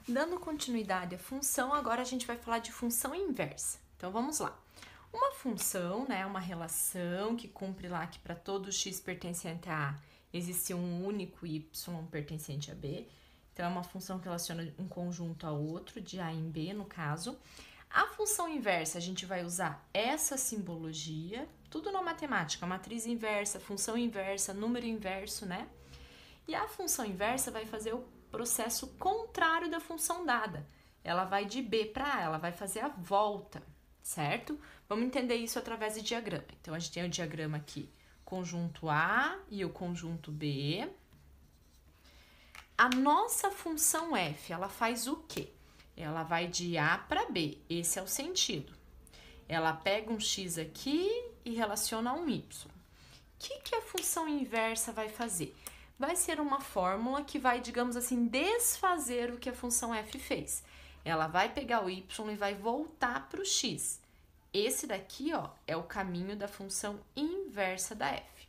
Dando continuidade à função, agora a gente vai falar de função inversa. Então, vamos lá. Uma função, né, uma relação que cumpre lá que para todo x pertencente a A existe um único y pertencente a B. Então, é uma função que relaciona um conjunto a outro, de A em B, no caso. A função inversa, a gente vai usar essa simbologia, tudo na matemática, matriz inversa, função inversa, número inverso, né? E a função inversa vai fazer o processo contrário da função dada. Ela vai de B para A, ela vai fazer a volta, certo? Vamos entender isso através de diagrama. Então, a gente tem o diagrama aqui, conjunto A e o conjunto B. A nossa função f, ela faz o quê? Ela vai de A para B, esse é o sentido. Ela pega um x aqui e relaciona a um y. O que a função inversa vai fazer? Vai ser uma fórmula que vai, digamos assim, desfazer o que a função f fez. Ela vai pegar o y e vai voltar para o x. Esse daqui, ó, é o caminho da função inversa da f.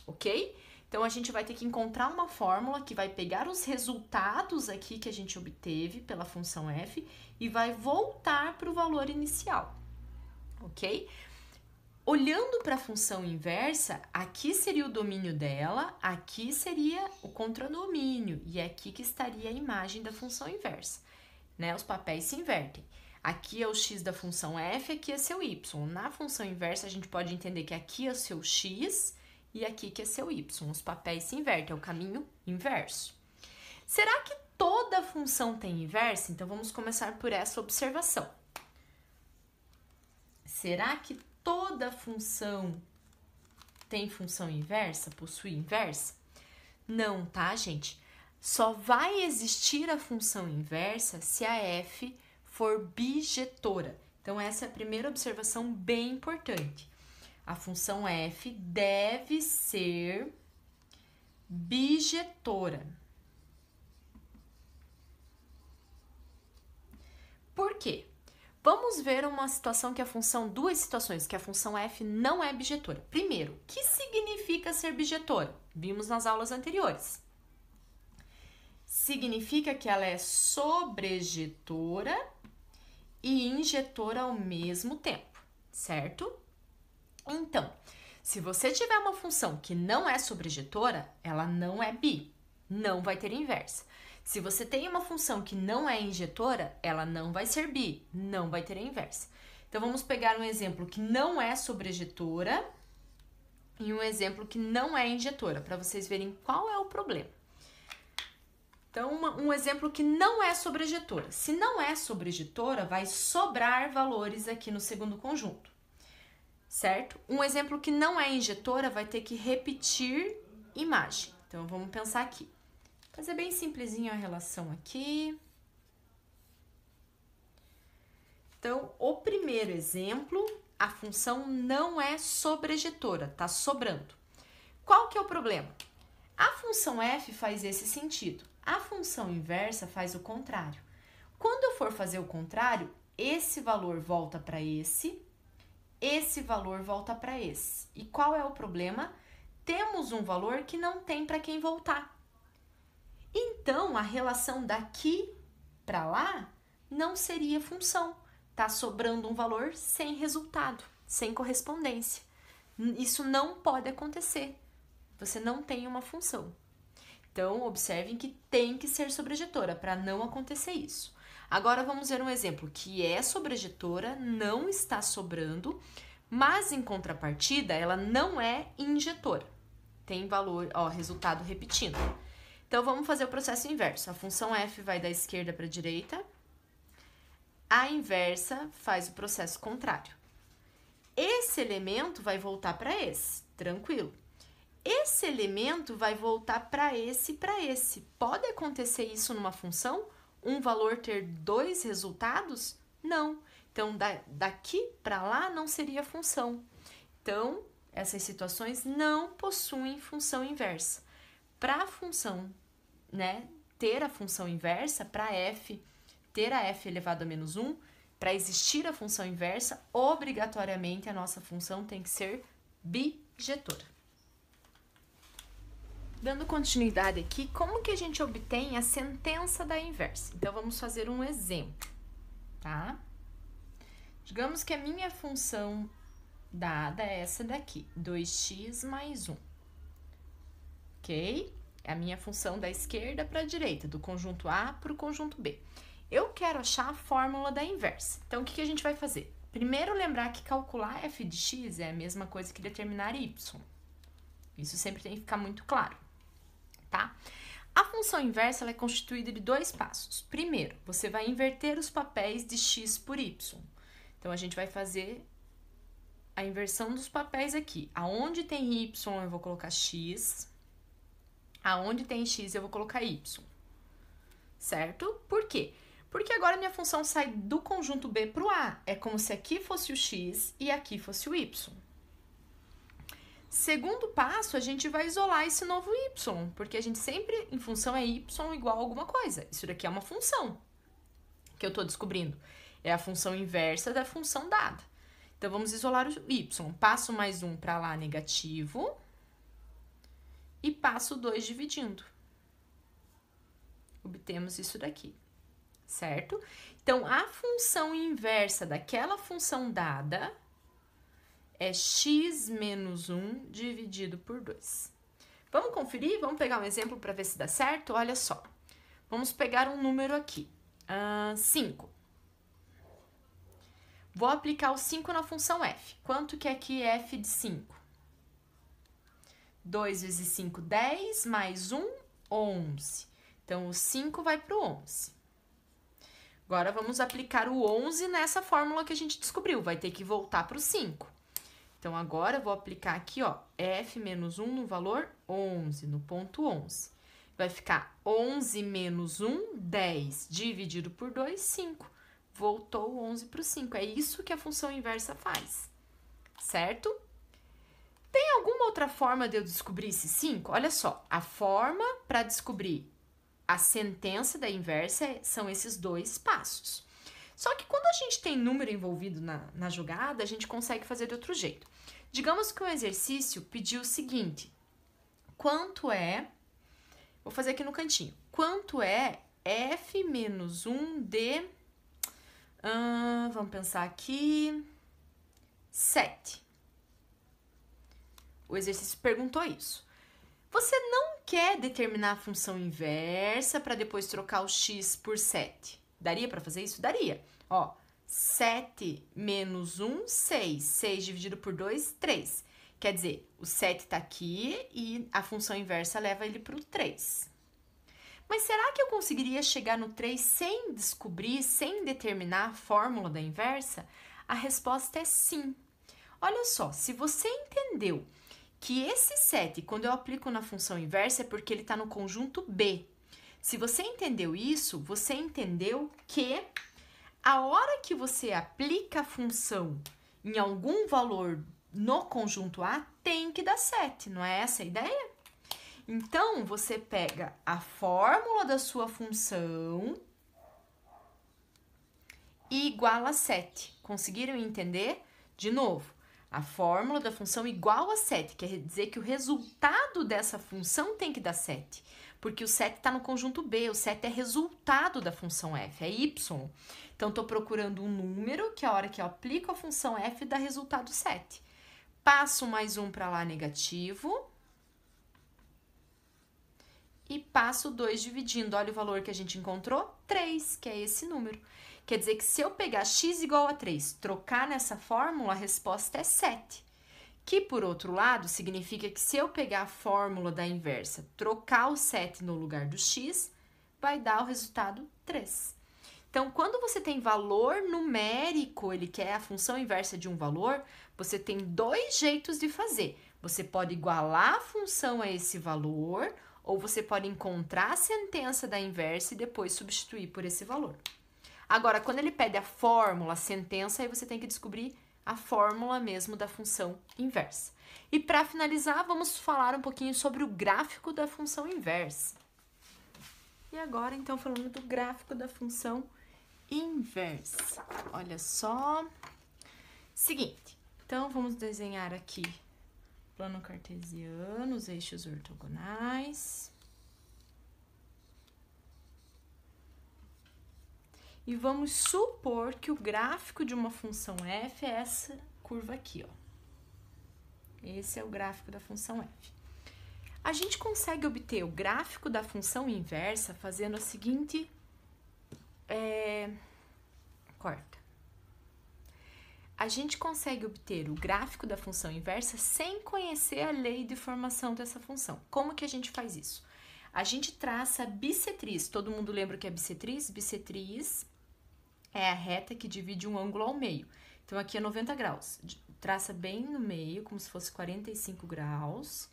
Ok? Então, a gente vai ter que encontrar uma fórmula que vai pegar os resultados aqui que a gente obteve pela função f e vai voltar para o valor inicial. Ok? Olhando para a função inversa, aqui seria o domínio dela, aqui seria o contradomínio, e é aqui que estaria a imagem da função inversa, né? Os papéis se invertem. Aqui é o x da função f, aqui é seu y. Na função inversa, a gente pode entender que aqui é o seu x e aqui que é seu y. Os papéis se invertem, é o caminho inverso. Será que toda função tem inversa? Então, vamos começar por essa observação. Será que toda função tem função inversa, possui inversa? Não, tá, gente? Só vai existir a função inversa se a f for bijetora. Então, essa é a primeira observação bem importante. A função f deve ser bijetora. Por quê? Vamos ver uma situação que a função, duas situações que a função f não é bijetora. Primeiro, o que significa ser bijetora? Vimos nas aulas anteriores. Significa que ela é sobrejetora e injetora ao mesmo tempo, certo? Então, se você tiver uma função que não é sobrejetora, ela não é bi, não vai ter inversa. Se você tem uma função que não é injetora, ela não vai ser bi, não vai ter a inversa. Então, vamos pegar um exemplo que não é sobrejetora e um exemplo que não é injetora, para vocês verem qual é o problema. Então, um exemplo que não é sobrejetora. Se não é sobrejetora, vai sobrar valores aqui no segundo conjunto, certo? Um exemplo que não é injetora vai ter que repetir imagem. Então, vamos pensar aqui. Fazer bem simplesinho a relação aqui. Então, o primeiro exemplo, a função não é sobrejetora, tá sobrando. Qual que é o problema? A função f faz esse sentido. A função inversa faz o contrário. Quando eu for fazer o contrário, esse valor volta para esse valor volta para esse. E qual é o problema? Temos um valor que não tem para quem voltar. Então, a relação daqui para lá não seria função. Tá sobrando um valor sem resultado, sem correspondência. Isso não pode acontecer. Você não tem uma função. Então, observem que tem que ser sobrejetora para não acontecer isso. Agora, vamos ver um exemplo que é sobrejetora, não está sobrando, mas em contrapartida, ela não é injetora. Tem valor, ó, resultado repetindo. Então, vamos fazer o processo inverso. A função f vai da esquerda para a direita. A inversa faz o processo contrário. Esse elemento vai voltar para esse, tranquilo. Esse elemento vai voltar para esse e para esse. Pode acontecer isso numa função? Um valor ter dois resultados? Não. Então, daqui para lá não seria função. Então, essas situações não possuem função inversa. Para a função, né, ter a função inversa, para f, ter a f elevado a menos 1, para existir a função inversa, obrigatoriamente a nossa função tem que ser bijetora. Dando continuidade aqui, como que a gente obtém a sentença da inversa? Então, vamos fazer um exemplo, tá? Digamos que a minha função dada é essa daqui, 2x mais 1, ok? É a minha função da esquerda para a direita, do conjunto A para o conjunto B. Eu quero achar a fórmula da inversa. Então, o que a gente vai fazer? Primeiro, lembrar que calcular f de x é a mesma coisa que determinar y. Isso sempre tem que ficar muito claro, tá? A função inversa ela é constituída de dois passos. Primeiro, você vai inverter os papéis de x por y. Então, a gente vai fazer a inversão dos papéis aqui. Aonde tem y, eu vou colocar x. Aonde tem x, eu vou colocar y. Certo? Por quê? Porque agora minha função sai do conjunto B para o A. É como se aqui fosse o x e aqui fosse o y. Segundo passo, a gente vai isolar esse novo y, porque a gente sempre, em função, é y igual a alguma coisa. Isso daqui é uma função que eu estou descobrindo. É a função inversa da função dada. Então, vamos isolar o y. Passo mais 1 para lá negativo e passo 2 dividindo. Obtemos isso daqui, certo? Então, a função inversa daquela função dada é x menos 1 dividido por 2. Vamos conferir? Vamos pegar um exemplo para ver se dá certo? Olha só. Vamos pegar um número aqui. 5. Vou aplicar o 5 na função f. Quanto que é aqui f de 5? 2 vezes 5, 10, mais 1, 11. Então, o 5 vai para o 11. Agora, vamos aplicar o 11 nessa fórmula que a gente descobriu. Vai ter que voltar para o 5. Então, agora, eu vou aplicar aqui, ó, f menos 1 no valor 11, no ponto 11. Vai ficar 11 menos 1, 10, dividido por 2, 5. Voltou o 11 para o 5. É isso que a função inversa faz, certo? Tem alguma outra forma de eu descobrir esse 5? Olha só, a forma para descobrir a sentença da inversa são esses dois passos. Só que quando a gente tem número envolvido na jogada, a gente consegue fazer de outro jeito. Digamos que um exercício pediu o seguinte: quanto é... Vou fazer aqui no cantinho. Quanto é f menos 1 de... vamos pensar aqui... 7. O exercício perguntou isso. Você não quer determinar a função inversa para depois trocar o x por 7. Daria para fazer isso? Daria. Ó, 7 menos 1, 6. 6 dividido por 2, 3. Quer dizer, o 7 está aqui e a função inversa leva ele para o 3. Mas será que eu conseguiria chegar no 3 sem descobrir, sem determinar a fórmula da inversa? A resposta é sim. Olha só, se você entendeu que esse 7, quando eu aplico na função inversa, é porque ele está no conjunto B. Se você entendeu isso, você entendeu que a hora que você aplica a função em algum valor no conjunto A, tem que dar 7, não é essa a ideia? Então, você pega a fórmula da sua função e iguala a 7. Conseguiram entender? De novo. A fórmula da função igual a 7, quer dizer que o resultado dessa função tem que dar 7, porque o 7 está no conjunto B, o 7 é resultado da função f, é y. Então, estou procurando um número que a hora que eu aplico a função f dá resultado 7. Passo mais 1 para lá negativo e passo 2 dividindo. Olha o valor que a gente encontrou, 3, que é esse número. Quer dizer que se eu pegar x igual a 3, trocar nessa fórmula, a resposta é 7. Que, por outro lado, significa que se eu pegar a fórmula da inversa, trocar o 7 no lugar do x, vai dar o resultado 3. Então, quando você tem valor numérico, ele quer a função inversa de um valor, você tem dois jeitos de fazer. Você pode igualar a função a esse valor, ou você pode encontrar a sentença da inversa e depois substituir por esse valor. Agora, quando ele pede a fórmula, a sentença, aí você tem que descobrir a fórmula mesmo da função inversa. E para finalizar, vamos falar um pouquinho sobre o gráfico da função inversa. E agora, então, falando do gráfico da função inversa. Olha só. Seguinte, então, vamos desenhar aqui plano cartesiano, os eixos ortogonais. E vamos supor que o gráfico de uma função f é essa curva aqui, ó. Esse é o gráfico da função f. A gente consegue obter o gráfico da função inversa fazendo a seguinte... Corta. A gente consegue obter o gráfico da função inversa sem conhecer a lei de formação dessa função. Como que a gente faz isso? A gente traça a bissetriz. Todo mundo lembra o que é bissetriz? Bissetriz é a reta que divide um ângulo ao meio. Então, aqui é 90 graus. Traça bem no meio, como se fosse 45 graus.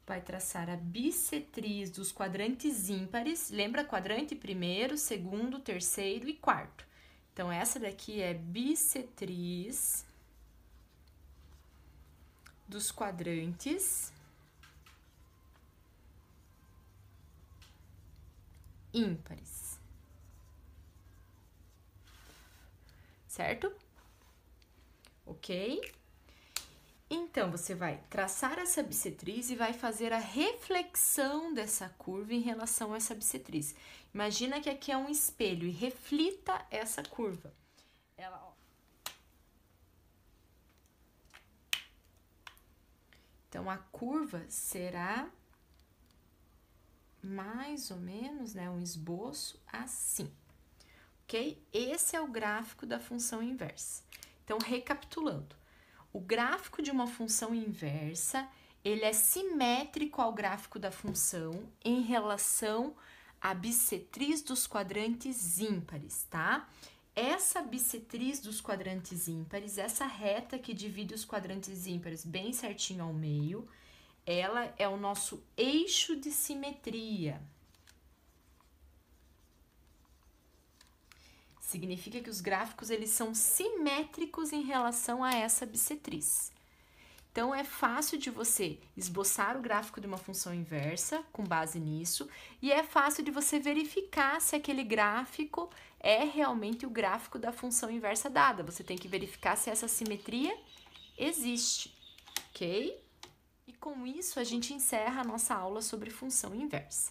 Vai traçar a bissetriz dos quadrantes ímpares. Lembra quadrante primeiro, segundo, terceiro e quarto. Então, essa daqui é bissetriz dos quadrantes ímpares. Certo? Ok? Então, você vai traçar essa bissetriz e vai fazer a reflexão dessa curva em relação a essa bissetriz. Imagina que aqui é um espelho e reflita essa curva. Então, a curva será mais ou menos, né, um esboço assim, ok? Esse é o gráfico da função inversa. Então, recapitulando. O gráfico de uma função inversa, ele é simétrico ao gráfico da função em relação à bissetriz dos quadrantes ímpares, tá? Essa bissetriz dos quadrantes ímpares, essa reta que divide os quadrantes ímpares bem certinho ao meio, ela é o nosso eixo de simetria. Significa que os gráficos eles são simétricos em relação a essa bissetriz. Então, é fácil de você esboçar o gráfico de uma função inversa com base nisso, e é fácil de você verificar se aquele gráfico é realmente o gráfico da função inversa dada. Você tem que verificar se essa simetria existe, ok? E com isso, a gente encerra a nossa aula sobre função inversa.